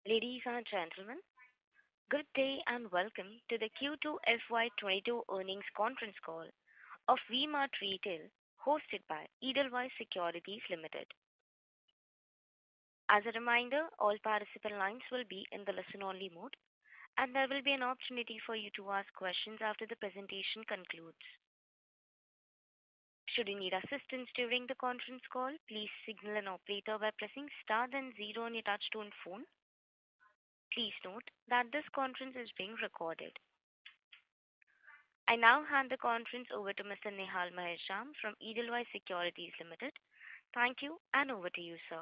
Ladies and gentlemen, good day and welcome to the Q2 FY22 earnings conference call of V-Mart Retail, hosted by Edelweiss Securities Limited. As a reminder, all participant lines will be in the listen-only mode, and there will be an opportunity for you to ask questions after the presentation concludes. Should you need assistance during the conference call, please signal an operator by pressing star then zero on your touchtone phone. Please note that this conference is being recorded. I now hand the conference over to Mr. Nihal Maheshwari from Edelweiss Securities Limited. Thank you, and over to you, sir.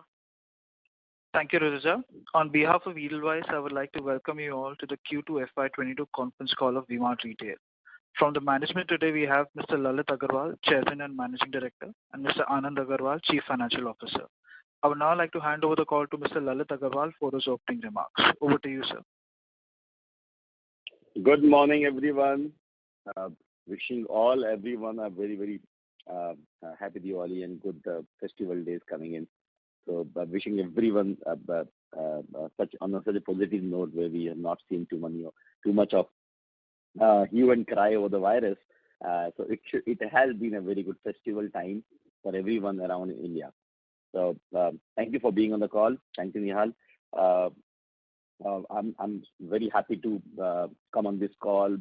Thank you, Rizza. On behalf of Edelweiss, I would like to welcome you all to the Q2 FY22 conference call of V-Mart Retail. From the management today, we have Mr. Lalit Agarwal, Chairman and Managing Director, and Mr. Anand Agarwal, Chief Financial Officer. I would now like to hand over the call to Mr. Lalit Agarwal for his opening remarks. Over to you, sir. Good morning, everyone. Wishing everyone a very happy Diwali and good festival days coming in. So, wishing everyone such a positive note where we have not seen too much of hue and cry over the virus. So it has been a very good festival time for everyone around India. So thank you for being on the call. Thank you, Nihal. I'm very happy to come on this call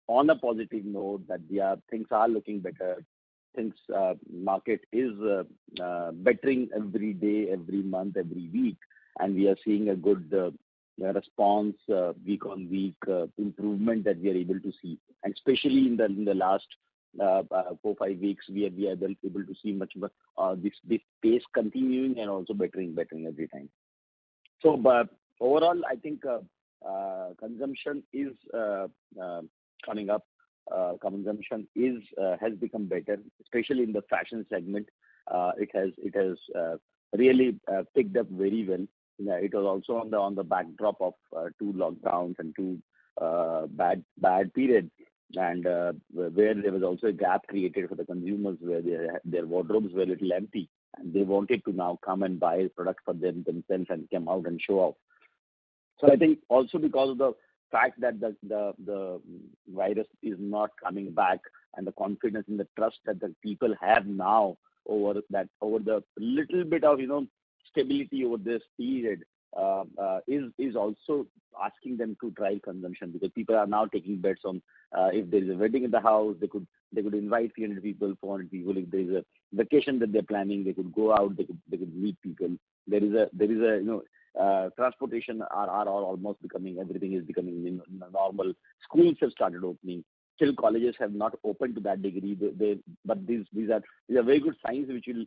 on a positive note that things are looking better. Things market is bettering every day, every month, every week, and we are seeing a good response week on week improvement that we are able to see, and especially in the last 4-5 weeks we are able to see much this pace continuing and also bettering every time. So, but overall, I think consumption is coming up. Consumption has become better, especially in the fashion segment. It has really picked up very well. It was also on the backdrop of 2 lockdowns and 2 bad periods, and where there was also a gap created for the consumers where their wardrobes were a little empty, and they wanted to now come and buy products for themselves and come out and show off. So I think also because of the fact that the virus is not coming back, and the confidence and the trust that the people have now over the little bit of stability over this period is also asking them to drive consumption, because people are now taking bets on if there is a wedding in the house, they could invite 300 people, 400 people. If there is a vacation that they're planning, they could go out, they could meet people. There is a transportation are almost becoming, everything is becoming normal. Schools have started opening. Still, colleges have not opened to that degree. But these are very good signs, which is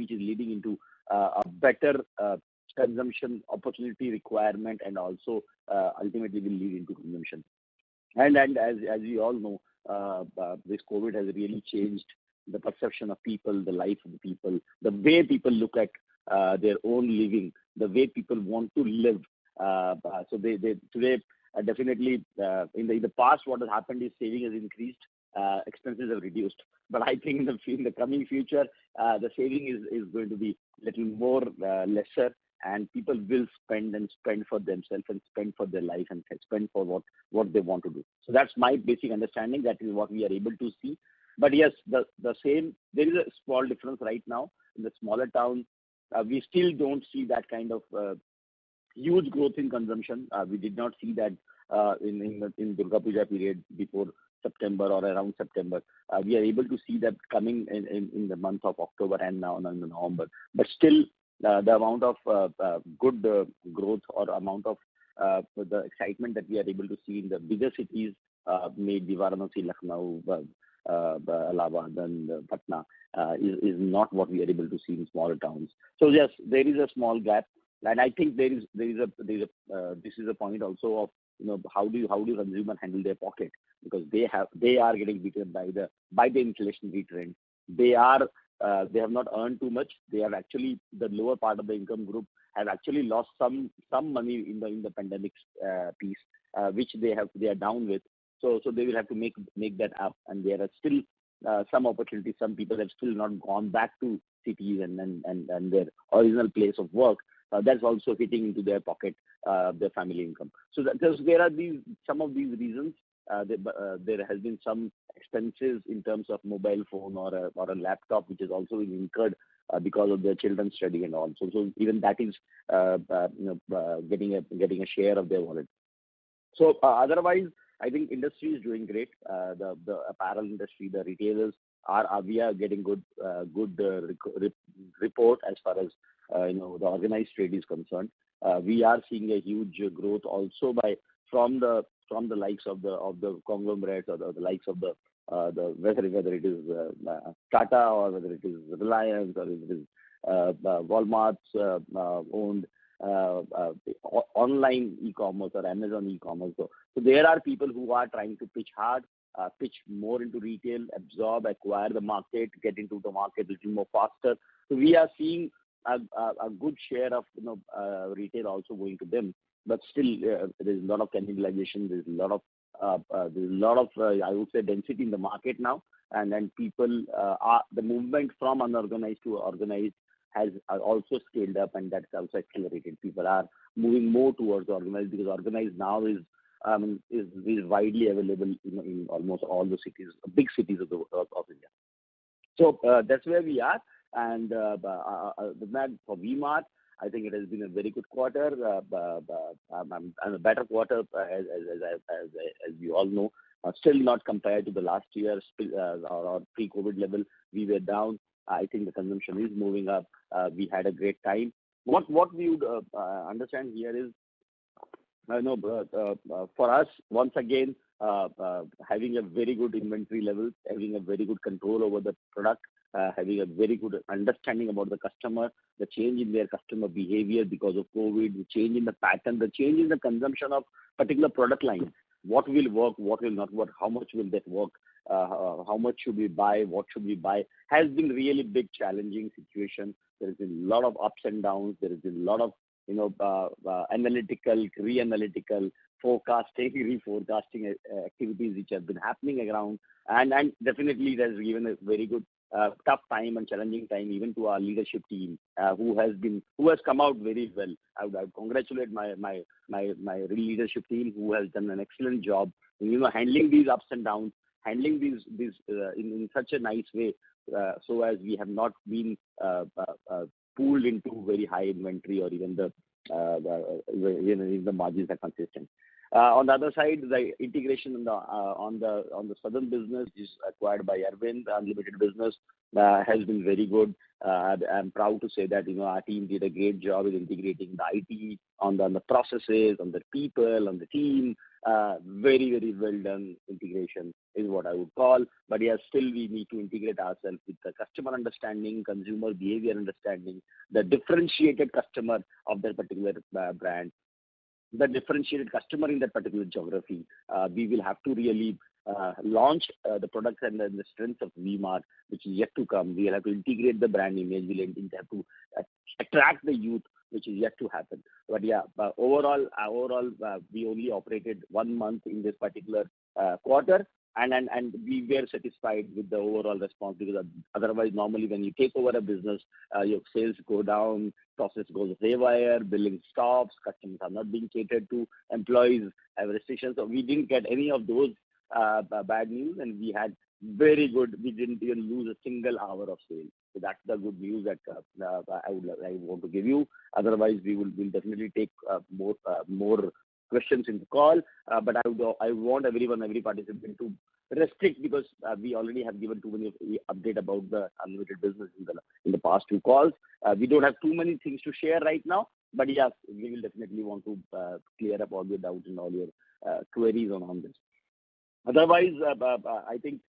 leading into a better consumption opportunity requirement, and also ultimately will lead into consumption. And as we all know, this COVID has really changed the perception of people, the life of the people, the way people look at their own living, the way people want to live. So they today definitely in the past, what has happened is saving has increased, expenses have reduced. But I think in the coming future, the saving is going to be little more lesser, and people will spend for themselves and spend for their life and spend for what they want to do. So that's my basic understanding. That is what we are able to see. But yes, the same, there is a small difference right now in the smaller towns. We still don't see that kind of huge growth in consumption. We did not see that in Durga Puja period before September or around September. We are able to see that coming in the month of October and now in November. But still, the amount of good growth or amount of the excitement that we are able to see in the bigger cities, maybe Varanasi, Lucknow, Allahabad, and Patna, is not what we are able to see in smaller towns. So yes, there is a small gap, and I think this is a point also of how do consumer handle their pocket, because they are getting beaten by the inflationary trend. They have not earned too much. They have actually, the lower part of the income group have actually lost some money in the pandemic piece, which they are down with. So they will have to make that up, and there are still some opportunities. Some people have still not gone back to cities and their original place of work. that's also hitting into their pocket, their family income. So there are some of these reasons. There has been some expenses in terms of mobile phone or a laptop, which is also been incurred because of their children's study and all. So even that is getting a share of their wallet. So otherwise, I think industry is doing great. The apparel industry, the retailers we are getting good report as far as the organized trade is concerned. We are seeing a huge growth also from the likes of the conglomerates or the likes of the whether it is Tata or whether it is Reliance or it is Walmart's owned online e-commerce or Amazon e-commerce. So there are people who are trying to pitch hard, pitch more into retail, absorb, acquire the market, get into the market a little more faster. So we are seeing a good share of retail also going to them. But still, there is a lot of cannibalization. There's a lot of I would say density in the market now, and then people the movement from unorganized to organized has also scaled up, and that's also accelerated. People are moving more towards organized because organized now is widely available in almost all the cities, big cities of India. So that's where we are, and for V-Mart, I think it has been a very good quarter, and a better quarter as you all know. Still not compared to the last year or pre-COVID level. We were down. I think the consumption is moving up. We had a great time. What we would understand here is, for us, once again, having a very good inventory level, having a very good control over the product, having a very good understanding about the customer, the change in their customer behavior because of COVID, the change in the pattern, the change in the consumption of particular product line. What will work, what will not work, how much will that work, how much should we buy, what should we buy, has been really big challenging situation. There has been a lot of ups and downs. There has been a lot of analytical, re-analytical, forecasting, reforecasting activities which have been happening around, and definitely it has given a very good tough time and challenging time even to our leadership team, who has come out very well. I would congratulate my leadership team, who has done an excellent job, handling these ups and downs, handling these in such a nice way, so as we have not been pooled into very high inventory or even the margins are consistent. On the other side, the integration on the southern business is acquired by Arvind, the Unlimited business, has been very good. I'm proud to say that our team did a great job in integrating the IT on the processes, on the people, on the team. Very, very well done integration is what I would call. But yes, still we need to integrate ourselves with the customer understanding, consumer behavior understanding, the differentiated customer of that particular brand, the differentiated customer in that particular geography. We will have to really launch the products and the strengths of V-Mart, which is yet to come. We'll have to integrate the brand image. We'll have to attract the youth, which is yet to happen. But yeah, overall, we only operated 1 month in this particular quarter, and we were satisfied with the overall response, because otherwise, normally when you take over a business, your sales go down, process goes haywire, billing stops, customers are not being catered to, employees have restrictions. So we didn't get any of those bad news, and we had very good. We didn't even lose a single hour of sale. So that's the good news that I want to give you. Otherwise, we'll definitely take more questions in the call. But I want every participant to restrict, because we already have given too many update about the Unlimited business in the past 2 calls. We don't have too many things to share right now. But yes, we will definitely want to clear up all your doubts and all your queries on this. Otherwise, I think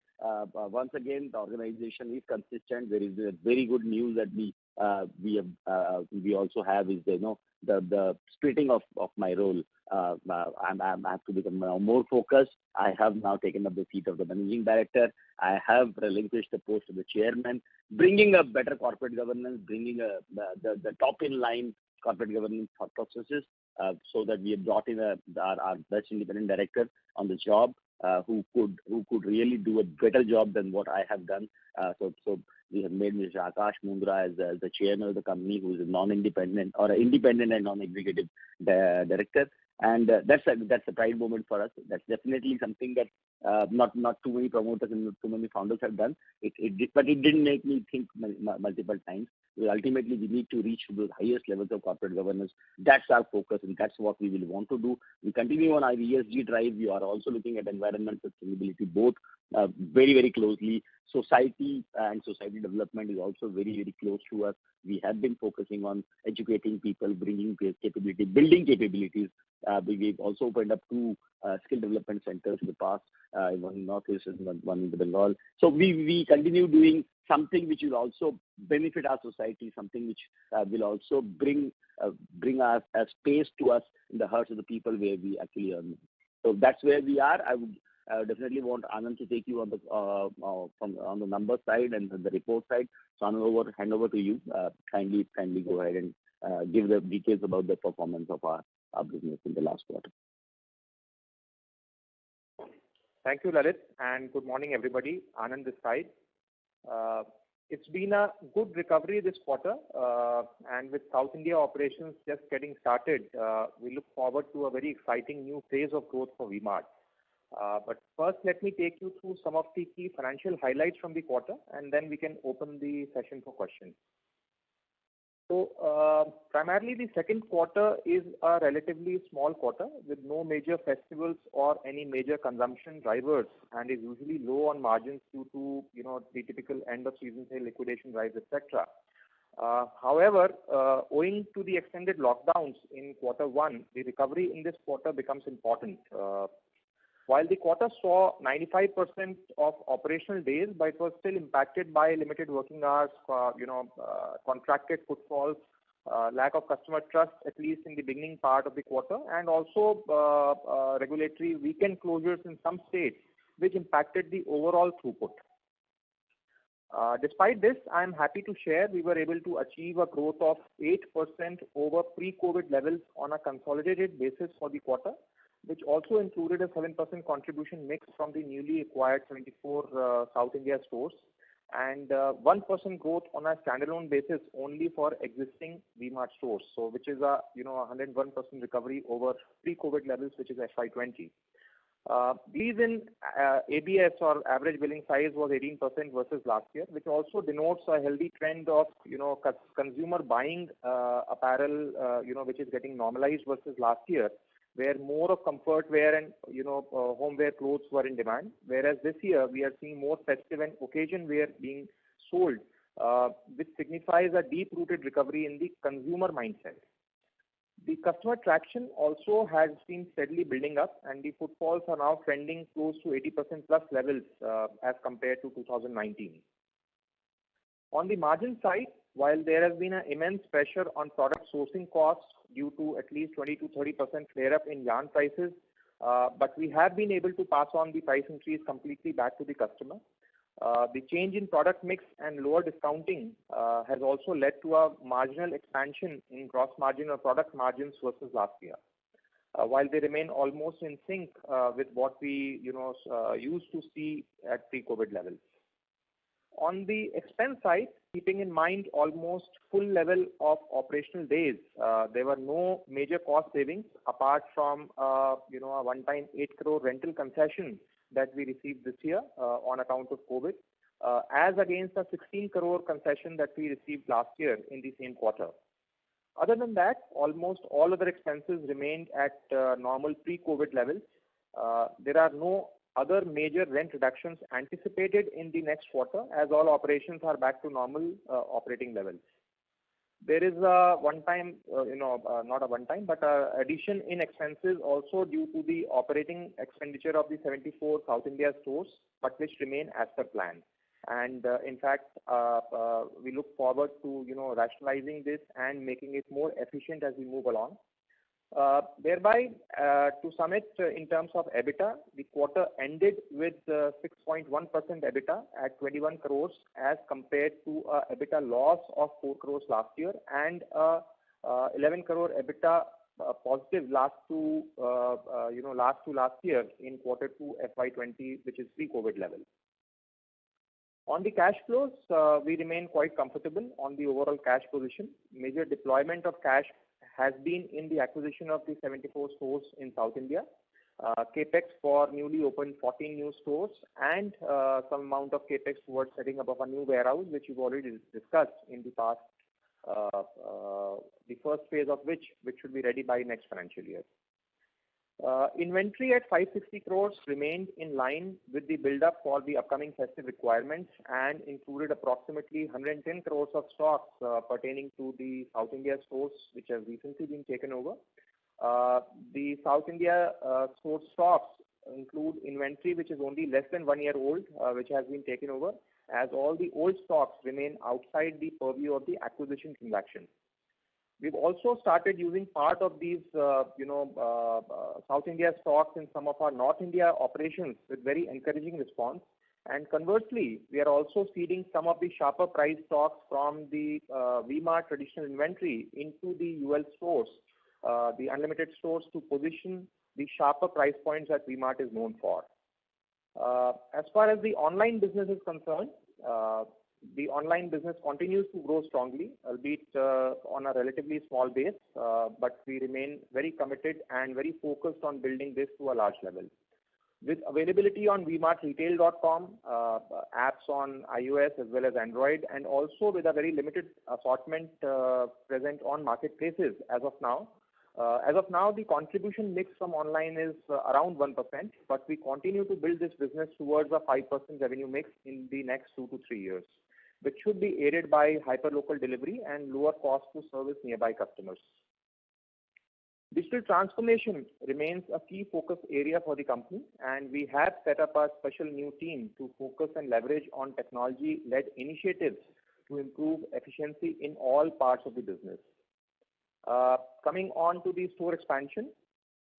once again the organization is consistent. There is a very good news that we also have is the splitting of my role. I have to become more focused. I have now taken up the seat of the managing director. I have relinquished the post of the chairman, bringing a better corporate governance, bringing the top in line corporate governance thought processes, so that we have brought in our best independent director on the job, who could really do a better job than what I have done. So we have made Mr. Akash Mundra as the chairman of the company, who is a non-independent or an independent and non-executive director. And that's a pride moment for us. That's definitely something that not too many promoters and not too many founders have done. But it didn't make me think multiple times. Ultimately, we need to reach to the highest levels of corporate governance. That's our focus, and that's what we will want to do. We continue on our ESG drive. We are also looking at environment sustainability, both very, very closely. Society and society development is also very, very close to us. We have been focusing on educating people, bringing capability, building capabilities. We've also opened up 2 skill development centers in the past, one in Northeast and one in the Bengal. So we continue doing something which will also benefit our society, something which will also bring our space to us in the hearts of the people where we actually earn. So that's where we are. I would definitely want Anand to take you on the number side and the report side. So Anand, hand over to you. Kindly go ahead and give the details about the performance of our business in the last quarter. Thank you, Lalit, and good morning, everybody. Anand this side. It's been a good recovery this quarter, and with South India operations just getting started, we look forward to a very exciting new phase of growth for V-Mart. But first, let me take you through some of the key financial highlights from the quarter, and then we can open the session for questions. So, primarily the second quarter is a relatively small quarter with no major festivals or any major consumption drivers, and is usually low on margins due to the typical end of season sale, liquidation drives, etc. However, owing to the extended lockdowns in quarter one, the recovery in this quarter becomes important. While the quarter saw 95% of operational days, but it was still impacted by limited working hours, contracted footfalls, lack of customer trust, at least in the beginning part of the quarter, and also regulatory weekend closures in some states, which impacted the overall throughput. Despite this, I am happy to share we were able to achieve a growth of 8% over pre-COVID levels on a consolidated basis for the quarter, which also included a 7% contribution mix from the newly acquired 24 South India stores, and 1% growth on a standalone basis only for existing V-Mart stores, so which is a 101% recovery over pre-COVID levels, which is FY20. These in ABS, or average billing size, was 18% versus last year, which also denotes a healthy trend of consumer buying apparel, which is getting normalized versus last year, where more of comfort wear and homeware clothes were in demand, whereas this year we are seeing more festive and occasion wear being sold, which signifies a deep-rooted recovery in the consumer mindset. The customer traction also has been steadily building up, and the footfalls are now trending close to 80% plus levels as compared to 2019. On the margin side, while there has been an immense pressure on product sourcing costs due to at least 20 to 30% flare-up in yarn prices, but we have been able to pass on the price increase completely back to the customer. The change in product mix and lower discounting has also led to a marginal expansion in gross margin or product margins versus last year, while they remain almost in sync with what we used to see at pre-COVID levels. On the expense side, keeping in mind almost full level of operational days, there were no major cost savings apart from a one-time 8 crore rental concession that we received this year on account of COVID, as against a 16 crore concession that we received last year in the same quarter. Other than that, almost all other expenses remained at normal pre-COVID levels. There are no other major rent reductions anticipated in the next quarter, as all operations are back to normal operating levels. There is a one-time, not a one-time, but addition in expenses also due to the operating expenditure of the 74 South India stores, but which remain as per plan. And in fact, we look forward to rationalizing this and making it more efficient as we move along. Thereby, to sum it in terms of EBITDA, the quarter ended with 6.1% EBITDA at 21 crores as compared to a EBITDA loss of 4 crores last year, and 11 crore EBITDA positive last to last year in quarter 2 FY20, which is pre-COVID level. On the cash flows, we remain quite comfortable on the overall cash position. Major deployment of cash has been in the acquisition of the 74 stores in South India, capex for newly opened 14 new stores, and some amount of capex towards setting up of a new warehouse, which we've already discussed in the past, the first phase of which should be ready by next financial year. Inventory at 560 crores remained in line with the build-up for the upcoming festive requirements and included approximately 110 crores of stocks pertaining to the South India stores, which have recently been taken over. The South India store stocks include inventory which is only less than 1 year old, which has been taken over, as all the old stocks remain outside the purview of the acquisition transaction. We've also started using part of these, South India stocks in some of our North India operations with very encouraging response. And conversely, we are also seeding some of the sharper price stocks from the V-Mart traditional inventory into the UL stores, the Unlimited stores, to position the sharper price points that V-Mart is known for. As far as the online business is concerned, the online business continues to grow strongly, albeit on a relatively small base, but we remain very committed and very focused on building this to a large level. With availability on vmartretail.com, apps on iOS as well as Android, and also with a very limited assortment present on marketplaces as of now. The contribution mix from online is around 1%, but we continue to build this business towards a 5% revenue mix in the next 2 to 3 years, which should be aided by hyperlocal delivery and lower cost to service nearby customers. Digital transformation remains a key focus area for the company, and we have set up a special new team to focus and leverage on technology-led initiatives to improve efficiency in all parts of the business. Coming on to the store expansion.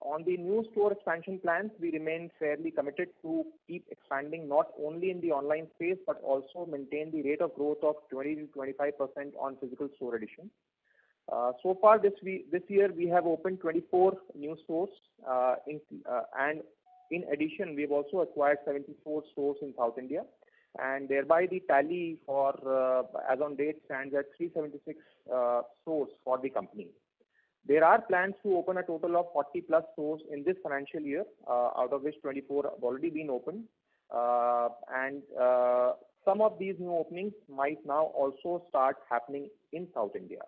On the new store expansion plans, we remain fairly committed to keep expanding not only in the online space but also maintain the rate of growth of 20 to 25% on physical store addition. So far this year we have opened 24 new stores, and in addition we have also acquired 74 stores in South India, and thereby the tally for as on date stands at 376 stores for the company. There are plans to open a total of 40 plus stores in this financial year, out of which 24 have already been opened, and some of these new openings might now also start happening in South India.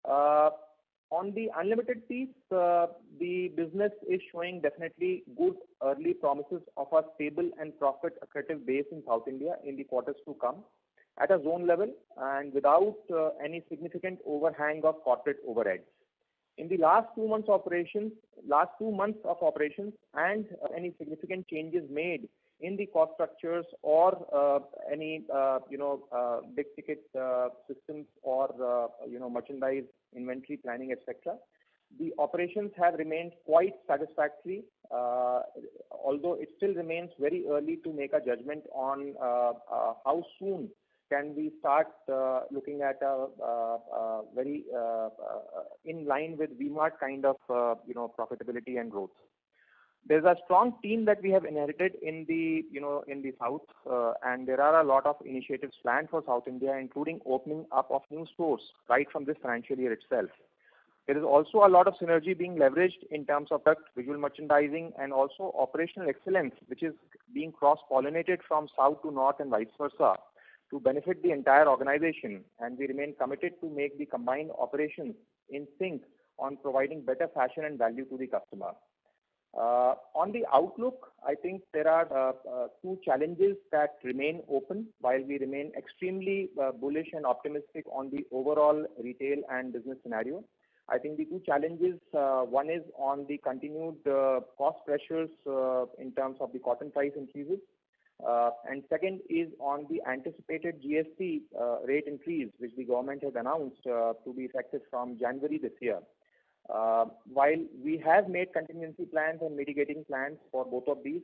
On the Unlimited piece, the business is showing definitely good early promises of a stable and profit accretive base in South India in the quarters to come at a zone level and without any significant overhang of corporate overheads. In the last 2 months of operations, and any significant changes made in the cost structures or any big ticket systems or merchandise inventory planning, etc., the operations have remained quite satisfactory, although it still remains very early to make a judgment on how soon can we start looking at a very in line with V-Mart kind of profitability and growth. There's a strong team that we have inherited in the South, and there are a lot of initiatives planned for South India, including opening up of new stores right from this financial year itself. There is also a lot of synergy being leveraged in terms of visual merchandising and also operational excellence, which is being cross-pollinated from south to north and vice versa to benefit the entire organization, and we remain committed to make the combined operations in sync on providing better fashion and value to the customer. On the outlook, I think there are 2 challenges that remain open while we remain extremely bullish and optimistic on the overall retail and business scenario. I think the 2 challenges, one is on the continued cost pressures in terms of the cotton price increases, and second is on the anticipated GST rate increase, which the government has announced to be effective from January this year. While we have made contingency plans and mitigating plans for both of these,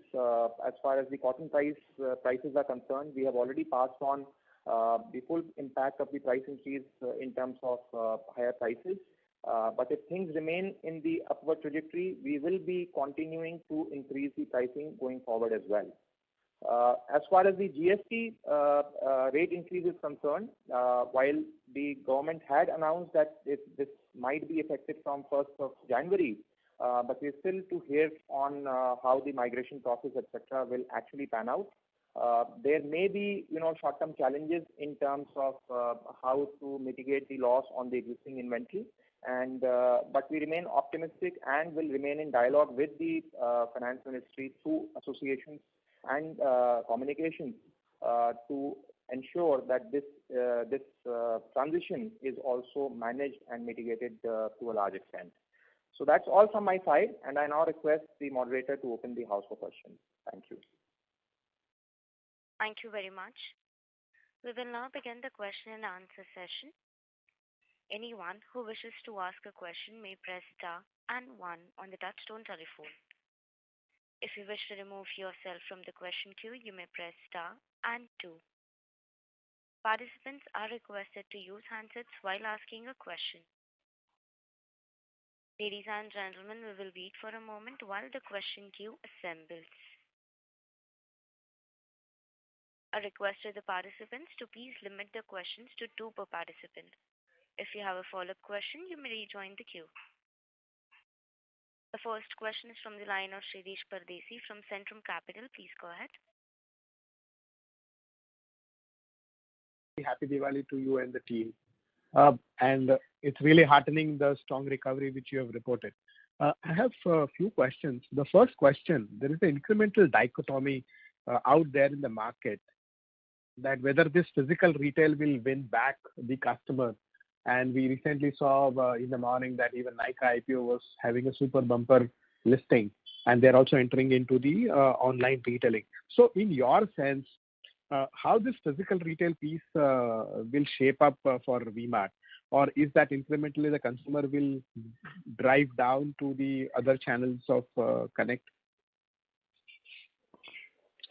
as far as the cotton prices are concerned, we have already passed on the full impact of the price increase in terms of higher prices. But if things remain in the upward trajectory, we will be continuing to increase the pricing going forward as well. As far as the GST rate increase is concerned, while the government had announced that this might be effective from 1st of January, but we're still to hear on how the migration process, etc., will actually pan out. There may be, short-term challenges in terms of how to mitigate the loss on the existing inventory, but we remain optimistic and will remain in dialogue with the finance ministry through associations and communications to ensure that this transition is also managed and mitigated to a large extent. So that's all from my side, and I now request the moderator to open the house for questions. Thank you. Thank you very much. We will now begin the question and answer session. Anyone who wishes to ask a question may press star and 1 on the touchtone telephone. If you wish to remove yourself from the question queue, you may press star and 2. Participants are requested to use handsets while asking a question. Ladies and gentlemen, we will wait for a moment while the question queue assembles. A request to the participants to please limit the questions to 2 per participant. If you have a follow-up question, you may rejoin the queue. The first question is from the line of Shirish Pardesi from Centrum Capital. Please go ahead. Happy Diwali to you and the team. And it's really heartening the strong recovery which you have reported. I have a few questions. The first question, there is an incremental dichotomy out there in the market that whether this physical retail will win back the customer. And we recently saw in the morning that even Nykaa IPO was having a super bumper listing, and they're also entering into the online retailing. So in your sense, how this physical retail piece will shape up for V-Mart? Or is that incrementally the consumer will drive down to the other channels of connect?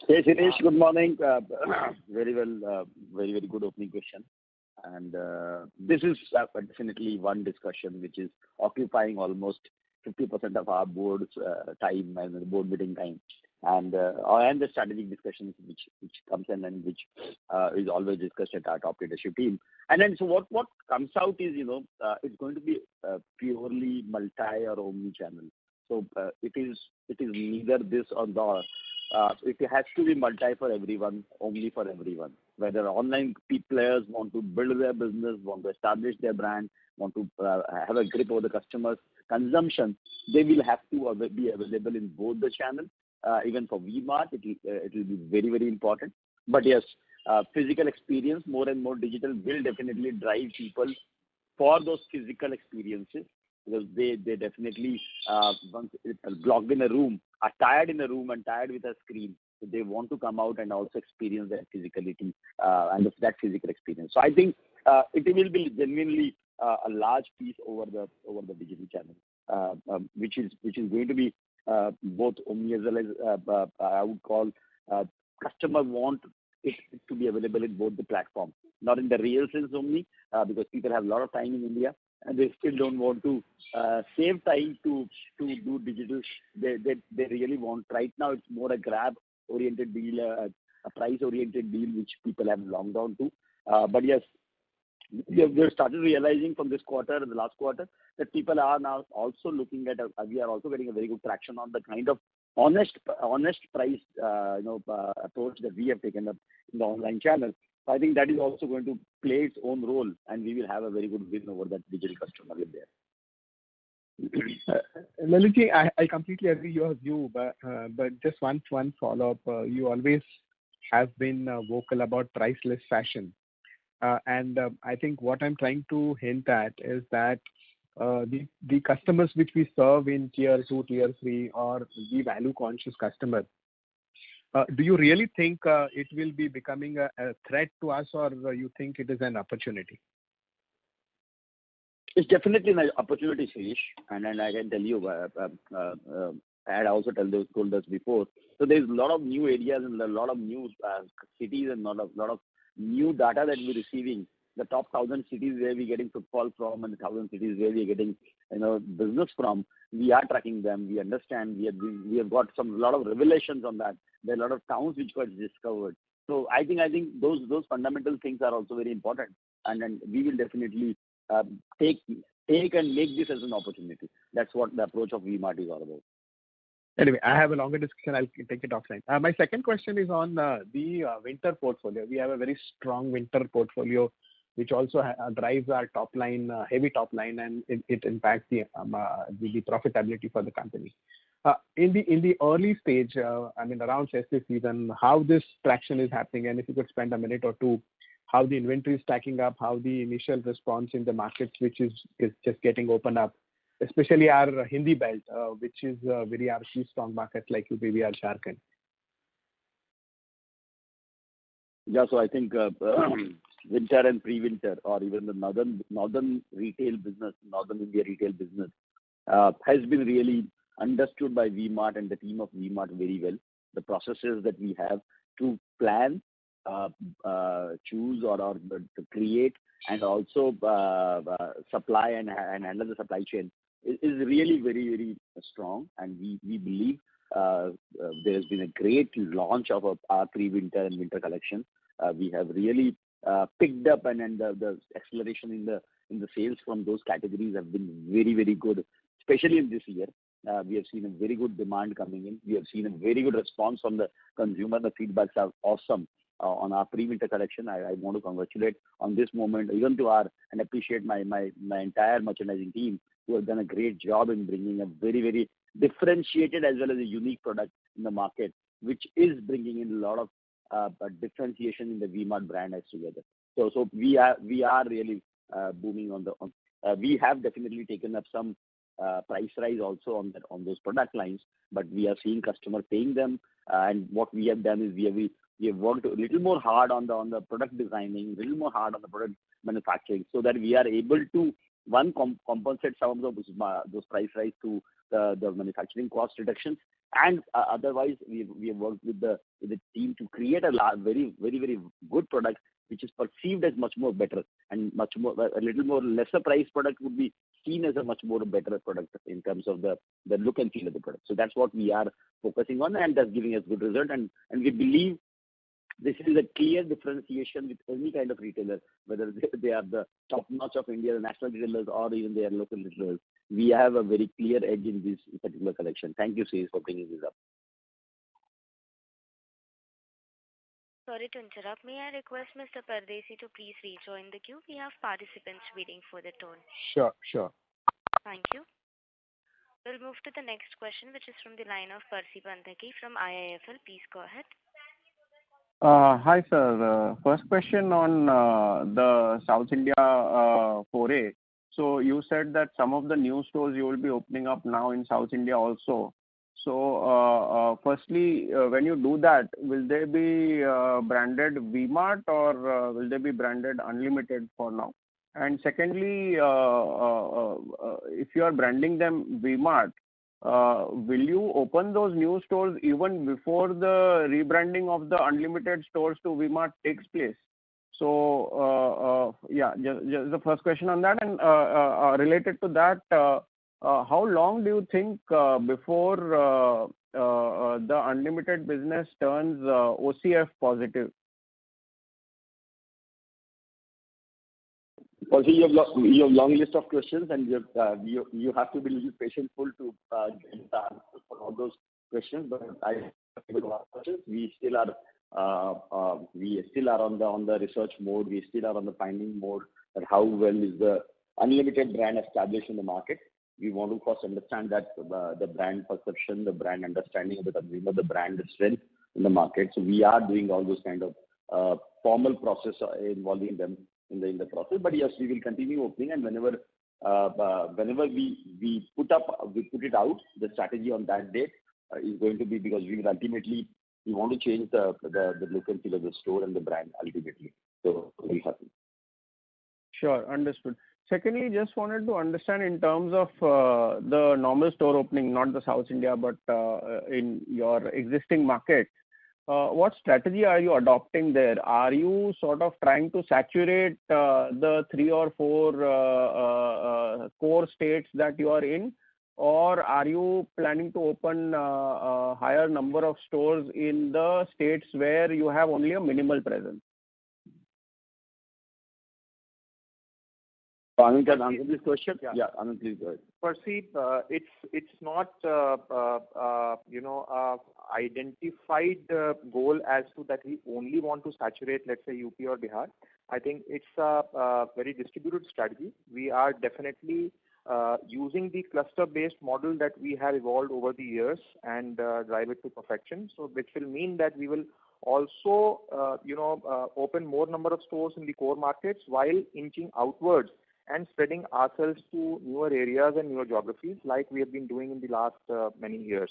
Hey, Suresh, good morning. Very well, very good opening question. And this is definitely one discussion which is occupying almost 50% of our board's time and board meeting time. And the strategic discussions which comes in and which is always discussed at our top leadership team. And then so what comes out is, it's going to be purely multi or omni channel. So it is neither this or the. It has to be multi for everyone, omni for everyone. Whether online players want to build their business, want to establish their brand, want to have a grip over the customers' consumption, they will have to be available in both the channels. Even for V-Mart, it will be very, very important. But yes, physical experience, more and more digital, will definitely drive people for those physical experiences, because they definitely, once locked in a room, are tired in a room and tired with a screen. So they want to come out and also experience that physicality and that physical experience. So I think it will be genuinely a large piece over the digital channel, which is going to be both omni as well as I would call customer want it to be available in both the platforms. Not in the real sense omni, because people have a lot of time in India and they still don't want to save time to do digital. They really want. Right now it's more a grab-oriented deal, a price-oriented deal, which people have longed on to. But yes, we have started realizing from this quarter and the last quarter that people are now also looking at. We are also getting a very good traction on the kind of honest price approach that we have taken up in the online channel. So I think that is also going to play its own role, and we will have a very good win over that digital customer in there. Lalitji, I completely agree your view, but just one follow-up. You always have been vocal about priceless fashion. And I think what I'm trying to hint at is that the customers which we serve in tier 2, tier 3, or the value-conscious customer, do you really think it will be becoming a threat to us, or you think it is an opportunity? It's definitely an opportunity, Shirish, and I can tell you, I had also told us before. So there's a lot of new areas and a lot of new cities and a lot of new data that we're receiving. The top 1,000 cities where we're getting footfall from, and the 1,000 cities where we're getting business from. We are tracking them. We understand. We have got a lot of revelations on that. There are a lot of towns which got discovered. So I think those fundamental things are also very important, and we will definitely take and make this as an opportunity. That's what the approach of V-Mart is all about. Anyway, I have a longer discussion. I'll take it offline. My second question is on the winter portfolio. We have a very strong winter portfolio, which also drives our top line, heavy top line, and it impacts the profitability for the company. In the early stage, around festive season, how this traction is happening, and if you could spend a minute or two, how the inventory is stacking up, how the initial response in the markets, which is just getting opened up, especially our Hindi belt, which is very key strong markets like UP, Bihar, Jharkhand. Yeah, so I think winter and pre-winter, or even the northern retail business, northern India retail business, has been really understood by V-Mart and the team of V-Mart very well. The processes that we have to plan, choose, or to create, and also supply and handle the supply chain is really very, very strong. And we believe there has been a great launch of our pre-winter and winter collection. We have really picked up, and the acceleration in the sales from those categories have been very, very good, especially in this year. We have seen a very good demand coming in. We have seen a very good response from the consumer. The feedbacks are awesome on our pre-winter collection. I want to congratulate on this moment, even and appreciate my entire merchandising team, who have done a great job in bringing a very, very differentiated as well as a unique product in the market, which is bringing in a lot of differentiation in the V-Mart brand as together. So we are really booming on we have definitely taken up some price rise also on those product lines, but we are seeing customer paying them. And what we have done is we have worked a little more hard on the product designing, a little more hard on the product manufacturing, so that we are able to compensate some of those price rise to the manufacturing cost reductions. And otherwise, we have worked with the team to create a very, very, very good product, which is perceived as much more better, and a little more lesser price product would be seen as a much more better product in terms of the look and feel of the product. So that's what we are focusing on, and that's giving us good result. And we believe this is a clear differentiation with any kind of retailer, whether they are the top notch of India, the national retailers, or even they are local retailers. We have a very clear edge in this particular collection. Thank you, Sri, for bringing this up. Sorry to interrupt. May I request Mr. Pardesi to please rejoin the queue? We have participants waiting for their turn. Sure. Thank you. We'll move to the next question, which is from the line of Percy Panthaki from IIFL. Please go ahead. Hi, sir. First question on the South India foray. So you said that some of the new stores you will be opening up now in South India also. So firstly, when you do that, will they be branded V-Mart, or will they be branded Unlimited for now? And secondly, if you are branding them V-Mart, will you open those new stores even before the rebranding of the Unlimited stores to V-Mart takes place? So just the first question on that. And related to that, how long do you think before the Unlimited business turns OCF positive? Well, you have long list of questions, and you have to be a little patientful to get the answer for all those questions. But we still are on the research mode. We still are on the finding mode that how well is the Unlimited brand established in the market. We want to first understand that the brand perception, the brand understanding of the consumer, the brand strength in the market. So we are doing all those kind of formal process involving them in the process. But yes, we will continue opening, and whenever we put it out, the strategy on that date is going to be, because we want to change the look and feel of the store and the brand ultimately. So it will happen. Sure, understood. Secondly, just wanted to understand in terms of the normal store opening, not the South India, but in your existing market. what strategy are you adopting there? Are you sort of trying to saturate the 3 or 4 core states that you are in, or are you planning to open a higher number of stores in the states where you have only a minimal presence? Anand can answer this question. Yeah. Anand, please go ahead. Percy, it's not identified goal as to that we only want to saturate, let's say, UP or Bihar. I think it's a very distributed strategy. We are definitely using the cluster-based model that we have evolved over the years and drive it to perfection. So, which will mean that we will also, open more number of stores in the core markets while inching outwards and spreading ourselves to newer areas and newer geographies like we have been doing in the last many years.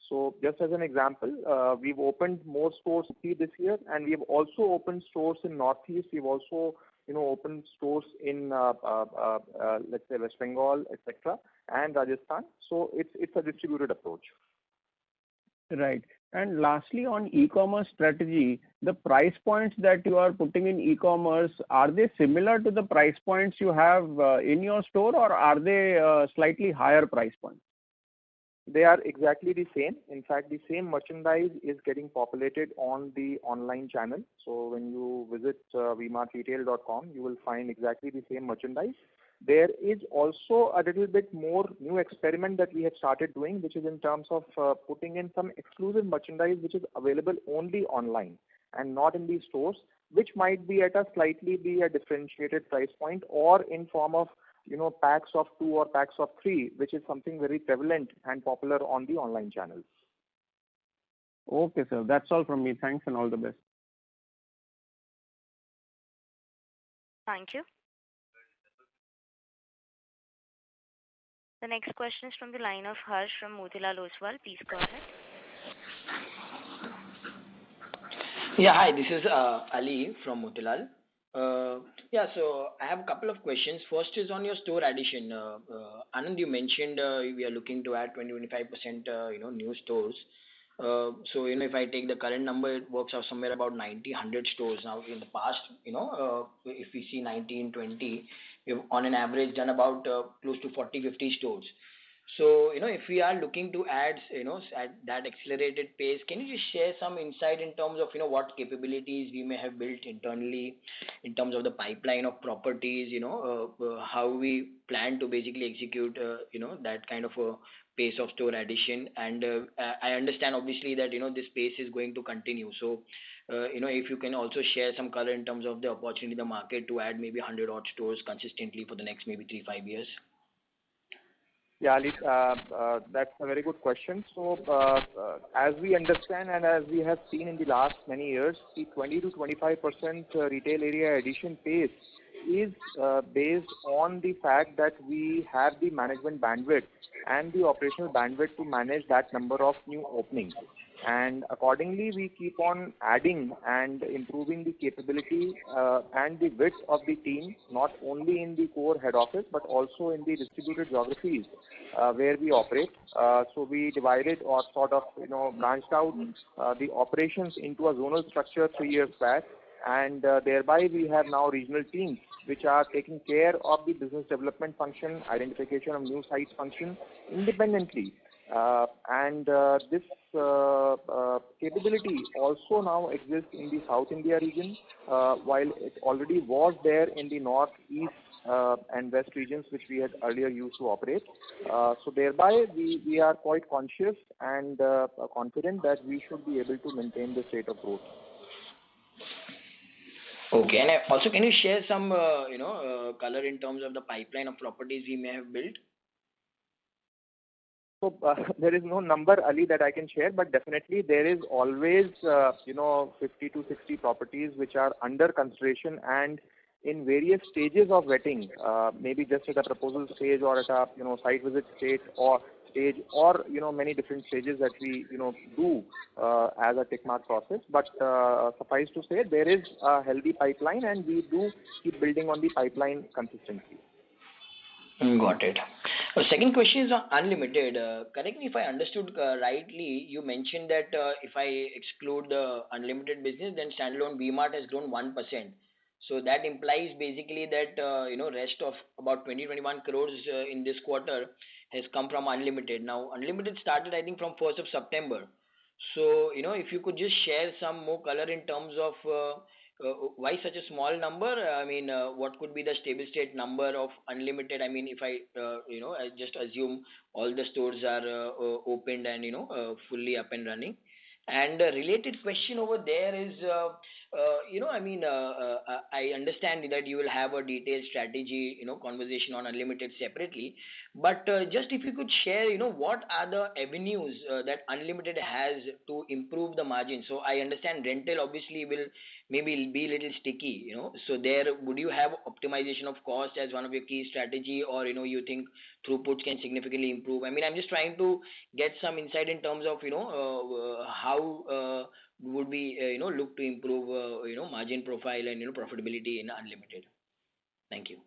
So just as an example, we've opened more stores this year, and we have also opened stores in Northeast. We've also opened stores in let's say West Bengal, etc., and Rajasthan. So it's a distributed approach. Right. And lastly, on e-commerce strategy, the price points that you are putting in e-commerce, are they similar to the price points you have in your store, or are they slightly higher price points? They are exactly the same. In fact, the same merchandise is getting populated on the online channel. So when you visit vmartretail.com, you will find exactly the same merchandise. There is also a little bit more new experiment that we have started doing, which is in terms of putting in some exclusive merchandise which is available only online and not in these stores, which might be at a slightly be a differentiated price point or in form of packs of 2 or packs of 3, which is something very prevalent and popular on the online channels. Okay, sir. That's all from me. Thanks and all the best. Thank you. The next question is from the line of Harsh from Motilal Oswal. Please go ahead. Yeah, hi, this is Ali from Motilal. So I have a couple of questions. First is on your store addition. Anand, you mentioned we are looking to add 20-25% new stores. So if I take the current number, it works out somewhere about 90-100 stores. Now in the past, if we see 19-20, we've on an average done about close to 40-50 stores. So if we are looking to add at that accelerated pace, can you just share some insight in terms of what capabilities we may have built internally in terms of the pipeline of properties, how we plan to basically execute that kind of a pace of store addition. And I understand obviously that this pace is going to continue. So if you can also share some color in terms of the opportunity in the market to add maybe 100 odd stores consistently for the next maybe 3-5 years. Yeah, Ali, that's a very good question. So, as we understand and as we have seen in the last many years, the 20-25% retail area addition pace is based on the fact that we have the management bandwidth and the operational bandwidth to manage that number of new openings. And accordingly, we keep on adding and improving the capability and the width of the team, not only in the core head office, but also in the distributed geographies where we operate. So we divided or sort of, branched out the operations into a zonal structure 3 years back. And thereby we have now regional teams which are taking care of the business development function, identification of new sites function independently. This capability also now exists in the South India region, while it already was there in the North, East and West regions which we had earlier used to operate. So thereby we are quite conscious and confident that we should be able to maintain this rate of growth. Okay, and also can you share some color in terms of the pipeline of properties we may have built? So there is no number, Ali, that I can share, but definitely there is always 50 to 60 properties which are under consideration and in various stages of vetting, maybe just at a proposal stage or at a site visit stage or many different stages that we do as a tick mark process. But suffice to say, there is a healthy pipeline and we do keep building on the pipeline consistently. Got it. Second question is on Unlimited. Correct me if I understood rightly. You mentioned that if I exclude the Unlimited business, then standalone V-Mart has grown 1%. So that implies basically that rest of about 20-21 crores in this quarter has come from Unlimited. Now Unlimited started I think from 1st of September. So if you could just share some more color in terms of why such a small number? I mean, what could be the stable state number of Unlimited? I mean, if I just assume all the stores are opened and fully up and running. And a related question over there is, I understand that you will have a detailed strategy, conversation on Unlimited separately. But just if you could share, what are the avenues that Unlimited has to improve the margin? So I understand rental obviously will maybe be a little sticky, So there, would you have optimization of cost as one of your key strategy, or you think throughput can significantly improve? I mean, I'm just trying to get some insight in terms of how would we look to improve margin profile and profitability in Unlimited. Thank you.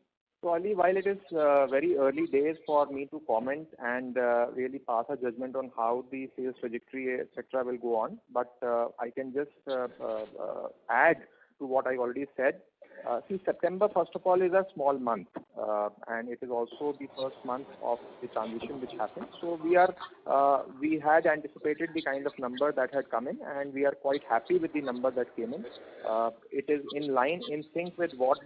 So Ali, while it is very early days for me to comment and really pass a judgment on how the sales trajectory, etc., will go on, but I can just add to what I already said. See, September, first of all, is a small month, and it is also the first month of the transition which happened. So we had anticipated the kind of number that had come in, and we are quite happy with the number that came in. It is in line, in sync with what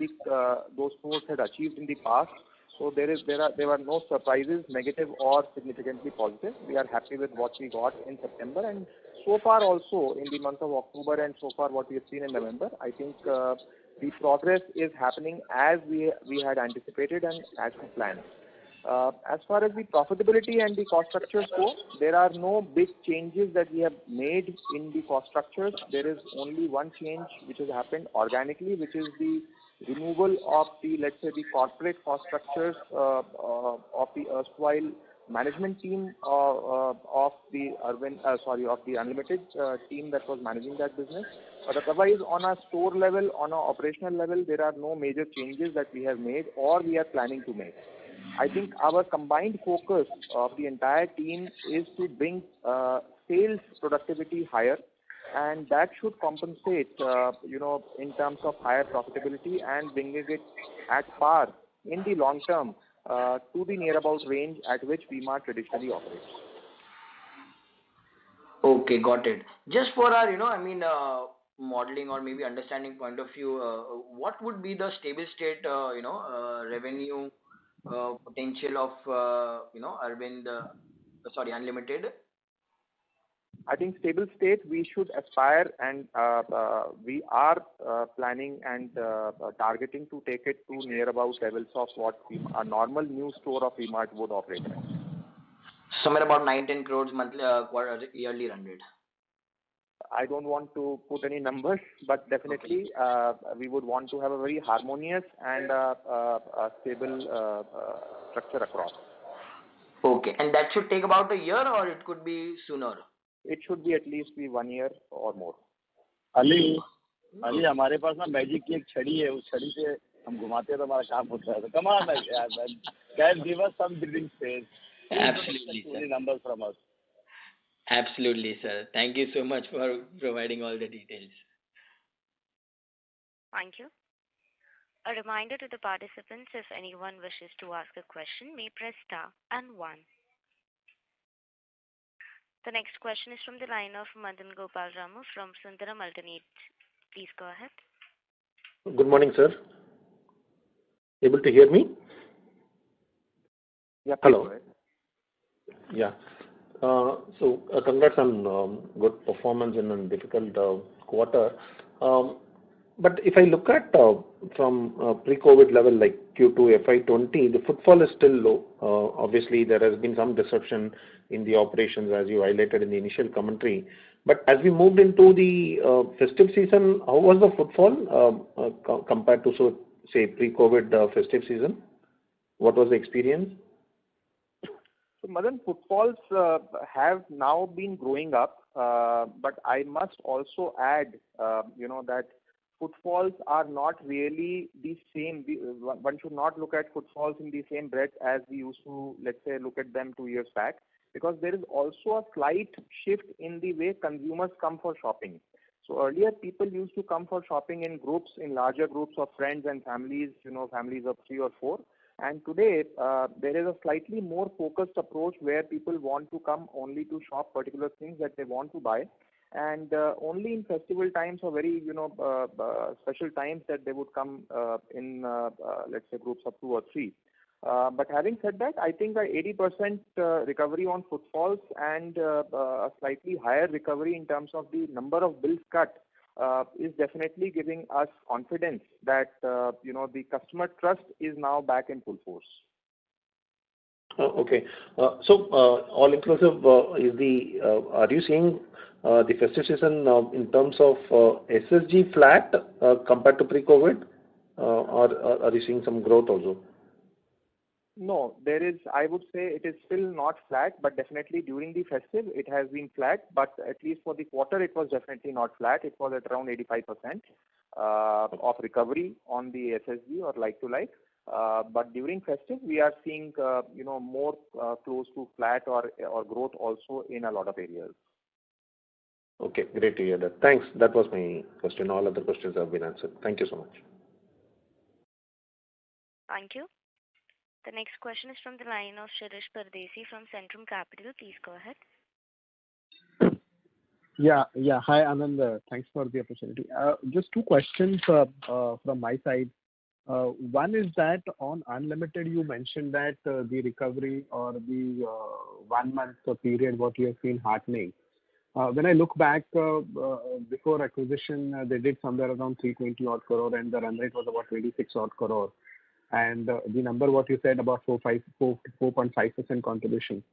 those stores had achieved in the past. So there were no surprises, negative or significantly positive. We are happy with what we got in September, and so far also in the month of October, and so far what we have seen in November, I think the progress is happening as we had anticipated and as we planned. As far as the profitability and the cost structures go, there are no big changes that we have made in the cost structures. There is only one change which has happened organically, which is the removal of the, let's say, the corporate cost structures of the erstwhile management team of the Unlimited team that was managing that business. But otherwise, on a store level, on an operational level, there are no major changes that we have made or we are planning to make. I think our combined focus of the entire team is to bring sales productivity higher, and that should compensate, in terms of higher profitability and bringing it at par in the long term to the near about range at which V-Mart traditionally operates. Okay, got it. Just for our, modeling or maybe understanding point of view, what would be the stable state, revenue potential of, Unlimited? I think stable state we should aspire, and we are planning and targeting to take it to near about levels of what a normal new store of V-Mart would operate at. Somewhere about 9-10 crores monthly, yearly run rate. I don't want to put any numbers, but definitely we would want to have a very harmonious and stable structure across. Okay, and that should take about a year, or it could be sooner? It should be at least 1 year or more. Ali हमारे पास ना magic की एक छड़ी है, उस छड़ी से हम घुमाते हैं तो हमारा काम होता है. Come on, guys, give us some breathing space. Absolutely, sir. Numbers from us. Absolutely, sir. Thank you so much for providing all the details. Thank you. A reminder to the participants, if anyone wishes to ask a question, may press star and 1. The next question is from the line of Madan Gopal Ramu from Sundaram Alternate. Please go ahead. Good morning, sir. Able to hear me? Yeah. Hello. Yeah. So congrats on good performance in a difficult quarter. But if I look at from pre-COVID level like Q2 FY20, the footfall is still low. Obviously, there has been some disruption in the operations as you highlighted in the initial commentary. But as we moved into the festive season, how was the footfall compared to, say, pre-COVID festive season? What was the experience? So, Madan, footfalls have now been growing up, but I must also add, that footfalls are not really the same. One should not look at footfalls in the same breadth as we used to, let's say, look at them 2 years back, because there is also a slight shift in the way consumers come for shopping. So earlier, people used to come for shopping in groups, in larger groups of friends and families, families of 3 or 4. And today, there is a slightly more focused approach where people want to come only to shop particular things that they want to buy, and only in festival times or very special times that they would come in let's say groups of 2 or 3. But having said that, I think the 80% recovery on footfalls and a slightly higher recovery in terms of the number of bills cut is definitely giving us confidence that the customer trust is now back in full force. Okay. So all inclusive are you seeing the festive season in terms of SSG flat compared to pre-COVID, or are you seeing some growth also? No, there is, I would say it is still not flat, but definitely during the festive it has been flat, but at least for the quarter it was definitely not flat. It was at around 85% of recovery on the SSG or like to like. But during festive we are seeing more close to flat or growth also in a lot of areas. Okay, great to hear that. Thanks. That was my question. All other questions have been answered. Thank you so much. Thank you. The next question is from the line of Shirish Pardesi from Centrum Capital. Please go ahead. Yeah. Hi, Anand. Thanks for the opportunity. Just 2 questions from my side. One is that on Unlimited, you mentioned that the recovery or the 1 month period, what you have seen heartening. When I look back before acquisition, they did somewhere around 320 odd crore, and the run rate was about 26 odd crore. And the number what you said about 4.5% contribution.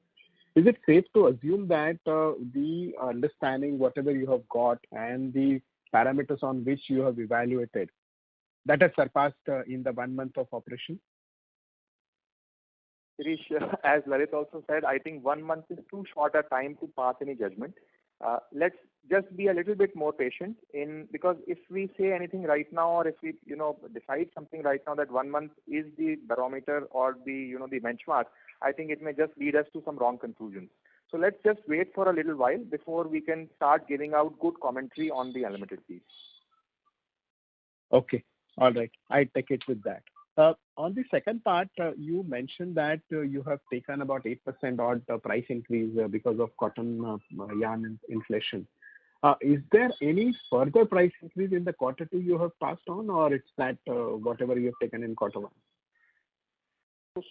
Is it safe to assume that the understanding, whatever you have got, and the parameters on which you have evaluated, that has surpassed in the 1 month of operation? Shirish, as Lalit also said, I think 1 month is too short a time to pass any judgment. Let's just be a little bit more patient because if we say anything right now, or if we decide something right now that 1 month is the barometer or the the benchmark, I think it may just lead us to some wrong conclusions. So let's just wait for a little while before we can start giving out good commentary on the Unlimited piece. Okay, all right. I take it with that. On the second part, you mentioned that you have taken about 8% odd price increase because of cotton yarn inflation. Is there any further price increase in the quarter 2 you have passed on, or it's that whatever you have taken in quarter 1?